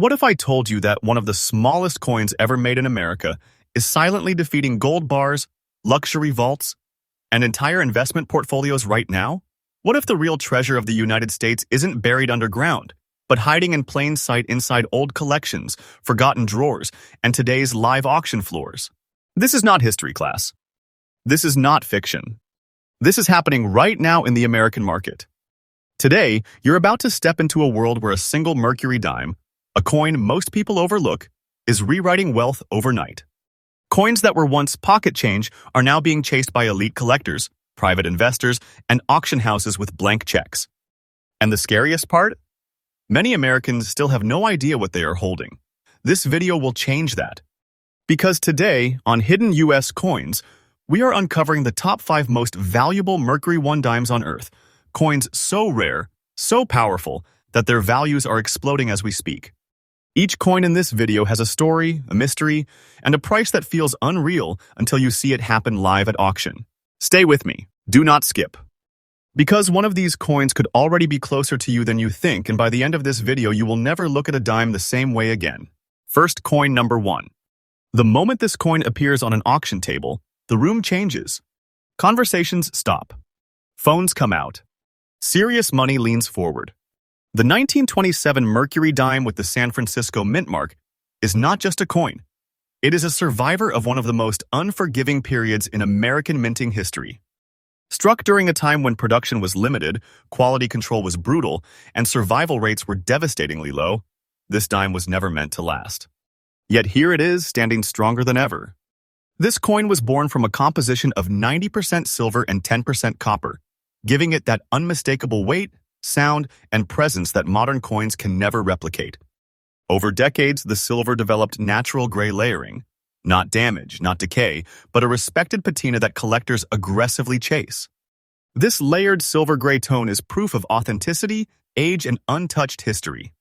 What if I told you that one of the smallest coins ever made in America is silently defeating gold bars, luxury vaults, and entire investment portfolios right now? What if the real treasure of the United States isn't buried underground, but hiding in plain sight inside old collections, forgotten drawers, and today's live auction floors? This is not history class. This is not fiction. This is happening right now in the American market. Today, you're about to step into a world where a single Mercury dime, a coin most people overlook, is rewriting wealth overnight. Coins that were once pocket change are now being chased by elite collectors, private investors, and auction houses with blank checks. And the scariest part? Many Americans still have no idea what they are holding. This video will change that. Because today, on Hidden US Coins, we are uncovering the top 5 most valuable Mercury 1 dimes on Earth, coins so rare, so powerful, that their values are exploding as we speak. Each coin in this video has a story, a mystery, and a price that feels unreal until you see it happen live at auction. Stay with me. Do not skip. Because one of these coins could already be closer to you than you think, and by the end of this video, you will never look at a dime the same way again. First, coin number 1. The moment this coin appears on an auction table, the room changes. Conversations stop. Phones come out. Serious money leans forward. The 1927 Mercury dime with the San Francisco mint mark is not just a coin. It is a survivor of one of the most unforgiving periods in American minting history. Struck during a time when production was limited, quality control was brutal, and survival rates were devastatingly low, this dime was never meant to last. Yet here it is, standing stronger than ever. This coin was born from a composition of 90% silver and 10% copper, giving it that unmistakable weight, sound, and presence that modern coins can never replicate. Over decades, the silver developed natural gray layering. Not damage, not decay, but a respected patina that collectors aggressively chase. This layered silver gray tone is proof of authenticity, age, and untouched history.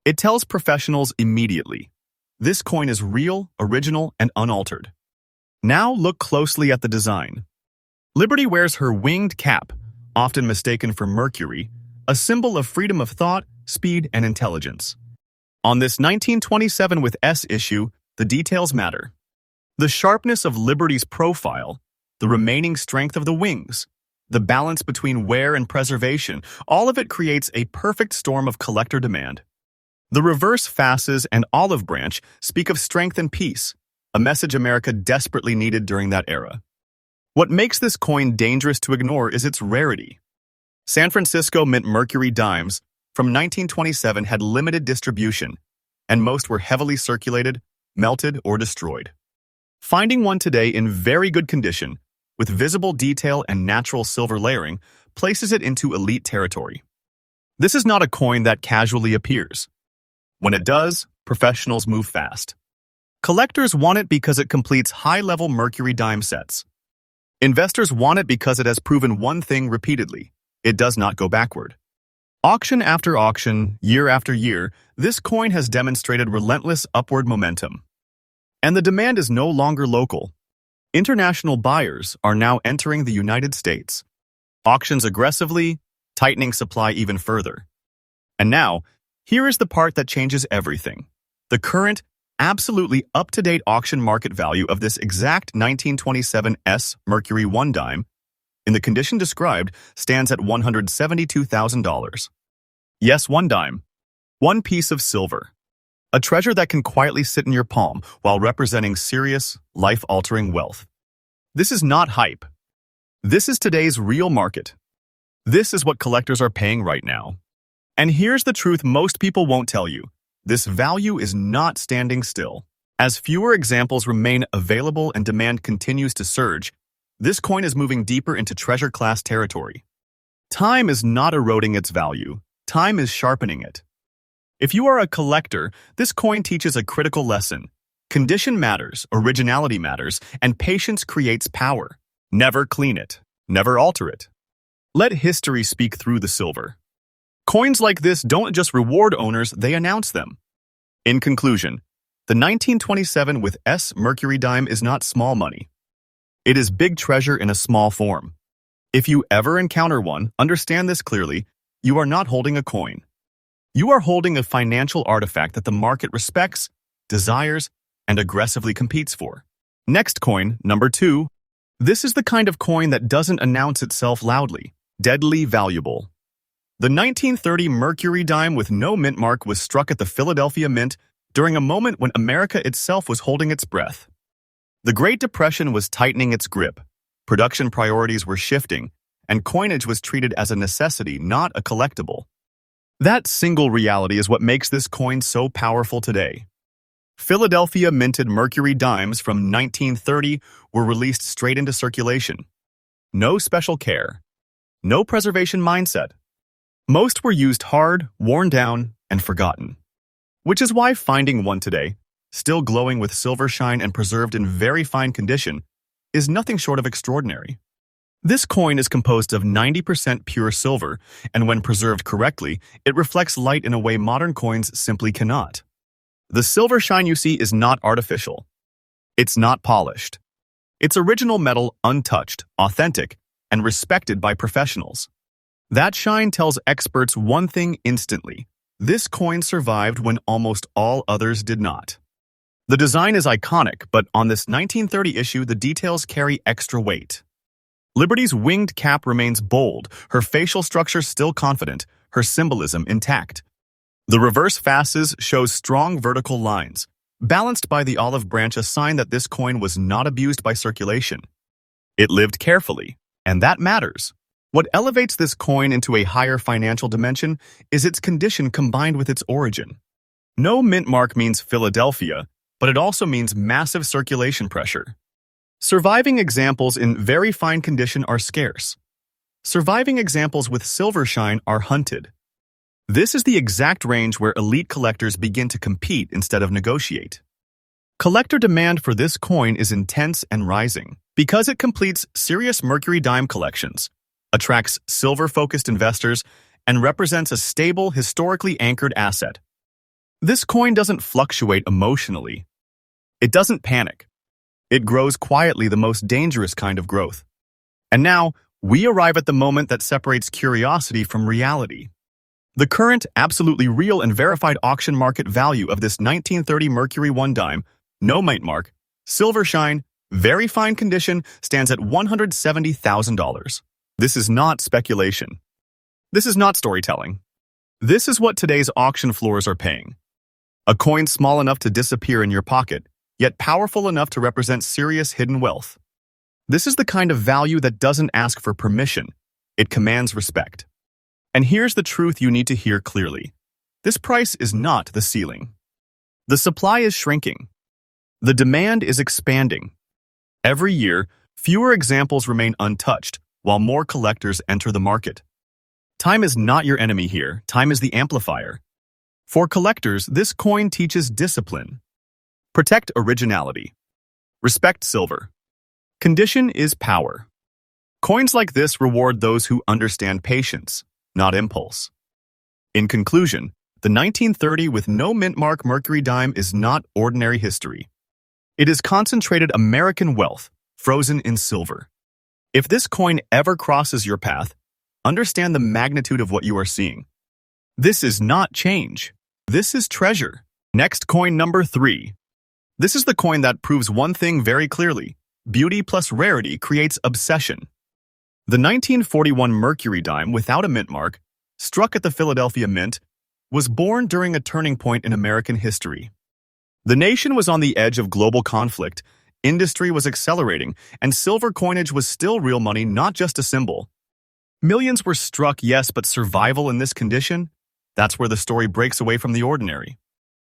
It tells professionals immediately, this coin is real, original, and unaltered. Now look closely at the design. Liberty wears her winged cap, often mistaken for Mercury, a symbol of freedom of thought, speed, and intelligence. On this 1927 with S issue, the details matter. The sharpness of Liberty's profile, the remaining strength of the wings, the balance between wear and preservation, all of it creates a perfect storm of collector demand. The reverse fasces and olive branch speak of strength and peace, a message America desperately needed during that era. What makes this coin dangerous to ignore is its rarity. San Francisco mint Mercury dimes from 1927 had limited distribution, and most were heavily circulated, melted, or destroyed. Finding one today in very good condition, with visible detail and natural silver layering, places it into elite territory. This is not a coin that casually appears. When it does, professionals move fast. Collectors want it because it completes high-level Mercury dime sets. Investors want it because it has proven one thing repeatedly: it does not go backward. Auction after auction, year after year, this coin has demonstrated relentless upward momentum. And the demand is no longer local. International buyers are now entering the United States. Auctions aggressively, tightening supply even further. And now, here is the part that changes everything. The current, absolutely up-to-date auction market value of this exact 1927 S Mercury 1 dime, in the condition described, stands at $172,000. Yes, one dime. One piece of silver. A treasure that can quietly sit in your palm while representing serious, life-altering wealth. This is not hype. This is today's real market. This is what collectors are paying right now. And here's the truth most people won't tell you. This value is not standing still. As fewer examples remain available and demand continues to surge, this coin is moving deeper into treasure class territory. Time is not eroding its value. Time is sharpening it. If you are a collector, this coin teaches a critical lesson. Condition matters, originality matters, and patience creates power. Never clean it. Never alter it. Let history speak through the silver. Coins like this don't just reward owners, they announce them. In conclusion, the 1927 with S Mercury dime is not small money. It is big treasure in a small form. If you ever encounter one, understand this clearly: you are not holding a coin. You are holding a financial artifact that the market respects, desires, and aggressively competes for. Next coin, number 2. This is the kind of coin that doesn't announce itself loudly. Deadly valuable. The 1930 Mercury dime with no mint mark was struck at the Philadelphia Mint during a moment when America itself was holding its breath. The Great Depression was tightening its grip, production priorities were shifting, and coinage was treated as a necessity, not a collectible. That single reality is what makes this coin so powerful today. Philadelphia minted Mercury dimes from 1930 were released straight into circulation. No special care. No preservation mindset. Most were used hard, worn down, and forgotten. Which is why finding one today, still glowing with silver shine and preserved in very fine condition, is nothing short of extraordinary. This coin is composed of 90% pure silver, and when preserved correctly, it reflects light in a way modern coins simply cannot. The silver shine you see is not artificial. It's not polished. It's original metal, untouched, authentic, and respected by professionals. That shine tells experts one thing instantly. This coin survived when almost all others did not. The design is iconic, but on this 1930 issue, the details carry extra weight. Liberty's winged cap remains bold, her facial structure still confident, her symbolism intact. The reverse fasces shows strong vertical lines, balanced by the olive branch, a sign that this coin was not abused by circulation. It lived carefully, and that matters. What elevates this coin into a higher financial dimension is its condition combined with its origin. No mint mark means Philadelphia, but it also means massive circulation pressure. Surviving examples in very fine condition are scarce. Surviving examples with silver shine are hunted. This is the exact range where elite collectors begin to compete instead of negotiate. Collector demand for this coin is intense and rising because it completes serious Mercury dime collections, attracts silver-focused investors, and represents a stable, historically anchored asset. This coin doesn't fluctuate emotionally. It doesn't panic. It grows quietly, the most dangerous kind of growth. And now, we arrive at the moment that separates curiosity from reality. The current, absolutely real and verified auction market value of this 1930 Mercury 1 dime, no mint mark, silver shine, very fine condition, stands at $170,000. This is not speculation. This is not storytelling. This is what today's auction floors are paying. A coin small enough to disappear in your pocket, yet powerful enough to represent serious hidden wealth. This is the kind of value that doesn't ask for permission. It commands respect. And here's the truth you need to hear clearly. This price is not the ceiling. The supply is shrinking. The demand is expanding. Every year, fewer examples remain untouched, while more collectors enter the market. Time is not your enemy here. Time is the amplifier. For collectors, this coin teaches discipline. Protect originality. Respect silver. Condition is power. Coins like this reward those who understand patience, not impulse. In conclusion, the 1930 with no mint mark Mercury dime is not ordinary history. It is concentrated American wealth, frozen in silver. If this coin ever crosses your path, understand the magnitude of what you are seeing. This is not change. This is treasure. Next coin number 3. This is the coin that proves one thing very clearly. Beauty plus rarity creates obsession. The 1941 Mercury dime without a mint mark, struck at the Philadelphia Mint, was born during a turning point in American history. The nation was on the edge of global conflict, industry was accelerating, and silver coinage was still real money, not just a symbol. Millions were struck, yes, but survival in this condition? That's where the story breaks away from the ordinary.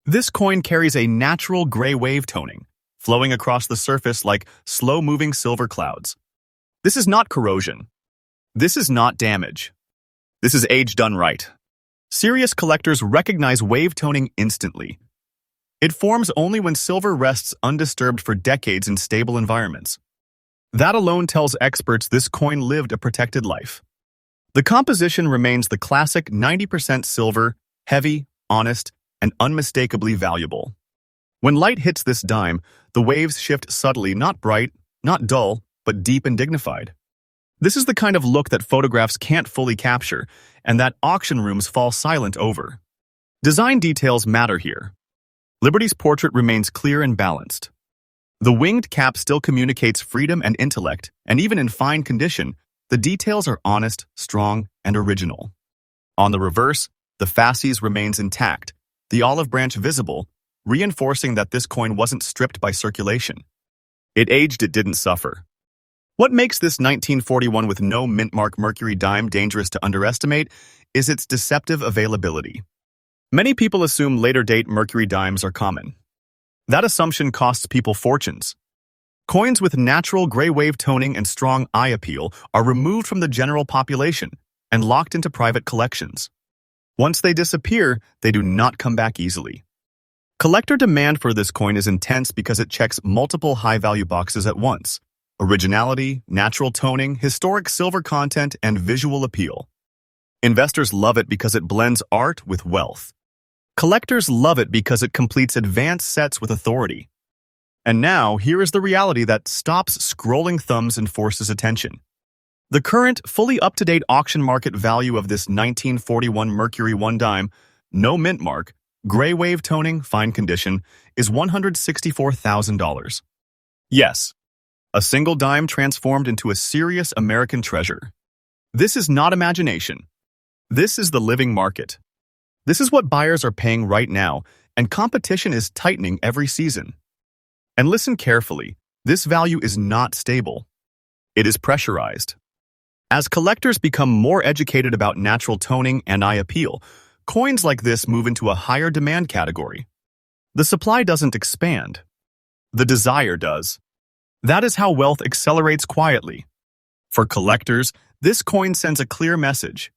This coin carries a natural gray wave toning, flowing across the surface like slow-moving silver clouds. This is not corrosion. This is not damage. This is age done right. Serious collectors recognize wave toning instantly. It forms only when silver rests undisturbed for decades in stable environments. That alone tells experts this coin lived a protected life. The composition remains the classic 90% silver, heavy, honest, and unmistakably valuable. When light hits this dime, the waves shift subtly, not bright, not dull, but deep and dignified. This is the kind of look that photographs can't fully capture, and that auction rooms fall silent over. Design details matter here. Liberty's portrait remains clear and balanced. The winged cap still communicates freedom and intellect, and even in fine condition, the details are honest, strong, and original. On the reverse, the fasces remains intact, the olive branch visible, reinforcing that this coin wasn't stripped by circulation. It aged, it didn't suffer. What makes this 1941 with no mint mark Mercury dime dangerous to underestimate is its deceptive availability. Many people assume later date Mercury dimes are common. That assumption costs people fortunes. Coins with natural gray wave toning and strong eye appeal are removed from the general population and locked into private collections. Once they disappear, they do not come back easily. Collector demand for this coin is intense because it checks multiple high-value boxes at once: originality, natural toning, historic silver content, and visual appeal. Investors love it because it blends art with wealth. Collectors love it because it completes advanced sets with authority. And now, here is the reality that stops scrolling thumbs and forces attention. The current, fully up-to-date auction market value of this 1941 Mercury 1 dime, no mint mark, gray wave toning, fine condition, is $164,000. Yes, a single dime transformed into a serious American treasure. This is not imagination. This is the living market. This is what buyers are paying right now, and competition is tightening every season. And listen carefully, this value is not stable. It is pressurized. As collectors become more educated about natural toning and eye appeal, coins like this move into a higher demand category. The supply doesn't expand. The desire does. That is how wealth accelerates quietly. For collectors, this coin sends a clear message.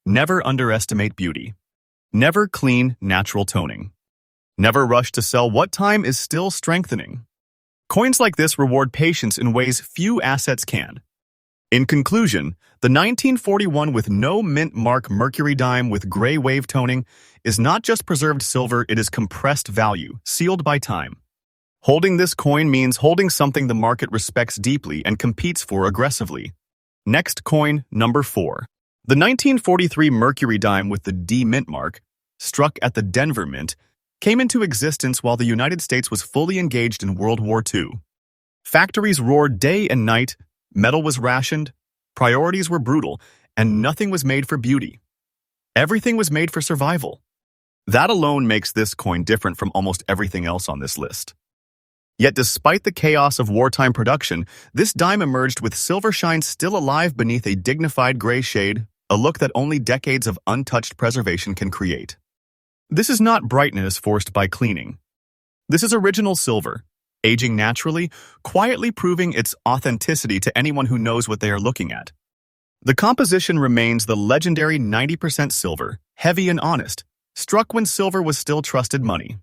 Never underestimate beauty. Never clean natural toning. Never rush to sell what time is still strengthening. Coins like this reward patience in ways few assets can. In conclusion, the 1941 with no mint mark Mercury dime with gray wave toning is not just preserved silver, it is compressed value, sealed by time. Holding this coin means holding something the market respects deeply and competes for aggressively. Next coin, number 4. The 1943 Mercury dime with the D mint mark, struck at the Denver Mint, came into existence while the United States was fully engaged in World War II. Factories roared day and night, metal was rationed, priorities were brutal, and nothing was made for beauty. Everything was made for survival. That alone makes this coin different from almost everything else on this list. Yet despite the chaos of wartime production, this dime emerged with silver shine still alive beneath a dignified gray shade, a look that only decades of untouched preservation can create. This is not brightness forced by cleaning. This is original silver, aging naturally, quietly proving its authenticity to anyone who knows what they are looking at. The composition remains the legendary 90% silver, heavy and honest, struck when silver was still trusted money.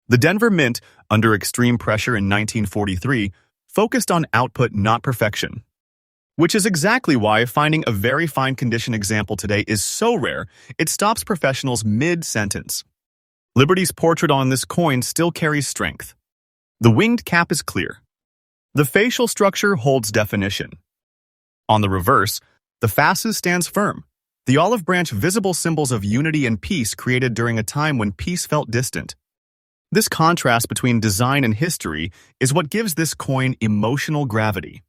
The Denver Mint, under extreme pressure in 1943, focused on output, not perfection. Which is exactly why finding a very fine condition example today is so rare, it stops professionals mid-sentence. Liberty's portrait on this coin still carries strength. The winged cap is clear. The facial structure holds definition. On the reverse, the fasces stands firm, the olive branch visible symbols of unity and peace created during a time when peace felt distant. This contrast between design and history is what gives this coin emotional gravity.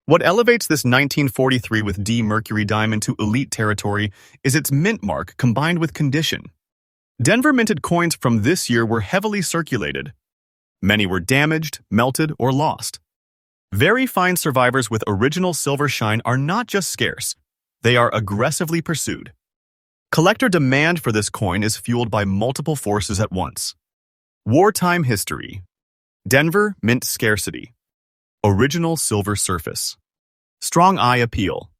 What elevates this 1943 with D Mercury dime into elite territory is its mint mark combined with condition. Denver minted coins from this year were heavily circulated. Many were damaged, melted, or lost. Very fine survivors with original silver shine are not just scarce, they are aggressively pursued. Collector demand for this coin is fueled by multiple forces at once. Wartime history. Denver mint scarcity. Original silver surface. Strong eye appeal.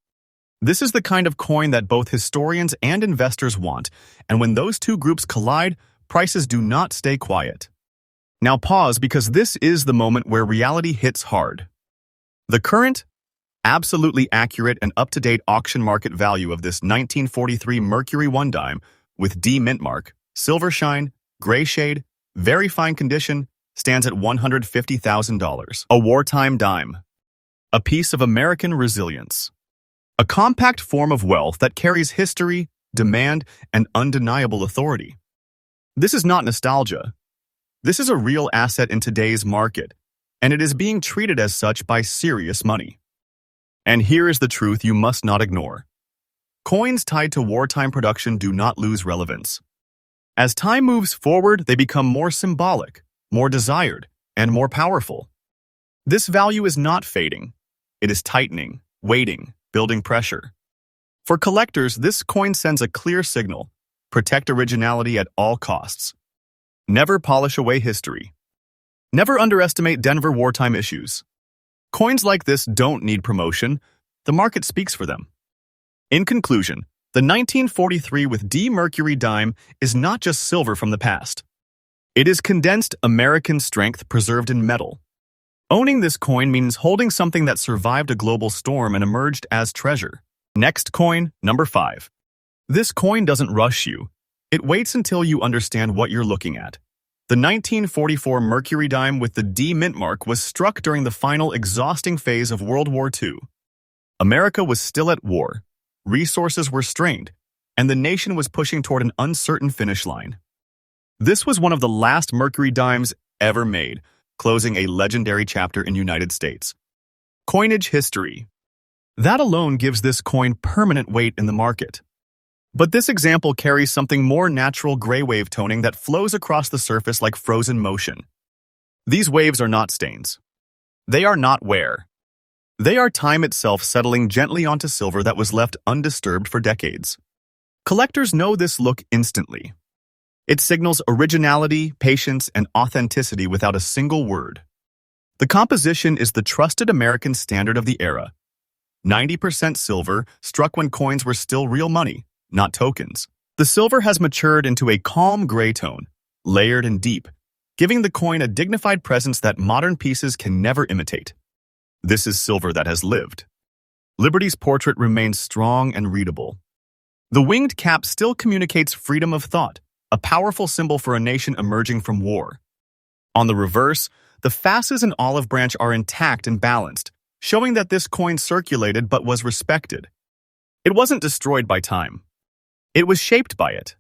This is the kind of coin that both historians and investors want, and when those two groups collide, prices do not stay quiet. Now pause because this is the moment where reality hits hard. The current, absolutely accurate and up-to-date auction market value of this 1943 Mercury 1 dime with D mint mark, silver shine, gray shade, very fine condition, stands at $150,000. A wartime dime. A piece of American resilience. A compact form of wealth that carries history, demand, and undeniable authority. This is not nostalgia. This is a real asset in today's market, and it is being treated as such by serious money. And here is the truth you must not ignore. Coins tied to wartime production do not lose relevance. As time moves forward, they become more symbolic, more desired, and more powerful. This value is not fading. It is tightening, waiting, building pressure. For collectors, this coin sends a clear signal: protect originality at all costs. Never polish away history. Never underestimate Denver wartime issues. Coins like this don't need promotion. The market speaks for them. In conclusion, the 1943 with D Mercury dime is not just silver from the past. It is condensed American strength preserved in metal. Owning this coin means holding something that survived a global storm and emerged as treasure. Next coin, number 5. This coin doesn't rush you. It waits until you understand what you're looking at. The 1944 Mercury dime with the D mint mark was struck during the final exhausting phase of World War II. America was still at war, resources were strained, and the nation was pushing toward an uncertain finish line. This was one of the last Mercury dimes ever made, closing a legendary chapter in United States. Coinage history. That alone gives this coin permanent weight in the market. But this example carries something more: natural gray wave toning that flows across the surface like frozen motion. These waves are not stains. They are not wear. They are time itself settling gently onto silver that was left undisturbed for decades. Collectors know this look instantly. It signals originality, patience, and authenticity without a single word. The composition is the trusted American standard of the era. 90% silver, struck when coins were still real money, not tokens. The silver has matured into a calm gray tone, layered and deep, giving the coin a dignified presence that modern pieces can never imitate. This is silver that has lived. Liberty's portrait remains strong and readable. The winged cap still communicates freedom of thought, a powerful symbol for a nation emerging from war. On the reverse, the fasces and olive branch are intact and balanced, showing that this coin circulated but was respected. It wasn't destroyed by time. It was shaped by it.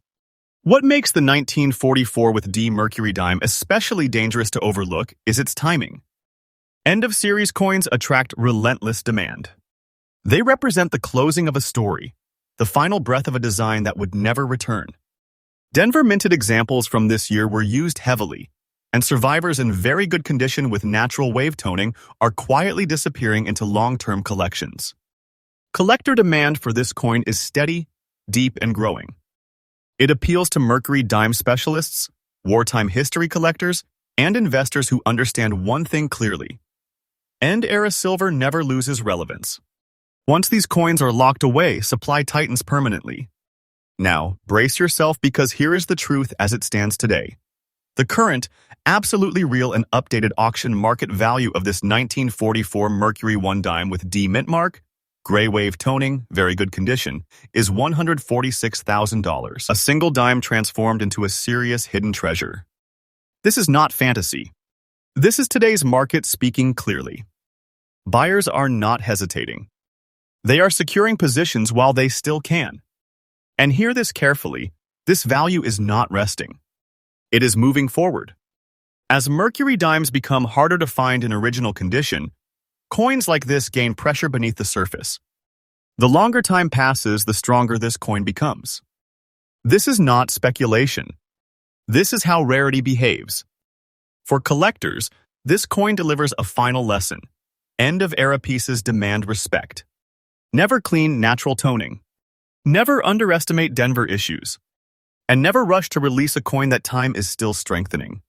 What makes the 1944 with D Mercury dime especially dangerous to overlook is its timing. End-of-series coins attract relentless demand. They represent the closing of a story, the final breath of a design that would never return. Denver minted examples from this year were used heavily, and survivors in very good condition with natural wave toning are quietly disappearing into long-term collections. Collector demand for this coin is steady, deep, and growing. It appeals to Mercury dime specialists, wartime history collectors, and investors who understand one thing clearly: end-era silver never loses relevance. Once these coins are locked away, supply tightens permanently. Now, brace yourself, because here is the truth as it stands today. The current, absolutely real and updated auction market value of this 1944 Mercury 1 dime with D mint mark, gray wave toning, very good condition, is $146,000. A single dime transformed into a serious hidden treasure. This is not fantasy. This is today's market speaking clearly. Buyers are not hesitating. They are securing positions while they still can. And hear this carefully, this value is not resting. It is moving forward. As Mercury dimes become harder to find in original condition, coins like this gain pressure beneath the surface. The longer time passes, the stronger this coin becomes. This is not speculation. This is how rarity behaves. For collectors, this coin delivers a final lesson. End-of-era pieces demand respect. Never clean natural toning. Never underestimate Denver issues. And never rush to release a coin that time is still strengthening.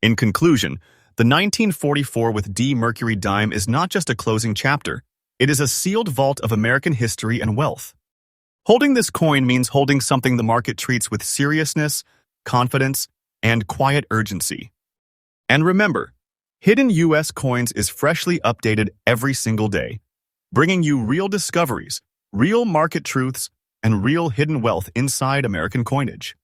In conclusion, the 1944 with D Mercury dime is not just a closing chapter. It is a sealed vault of American history and wealth. Holding this coin means holding something the market treats with seriousness, confidence, and quiet urgency. And remember, Hidden U.S. Coins is freshly updated every single day, bringing you real discoveries, real market truths, and real hidden wealth inside American coinage.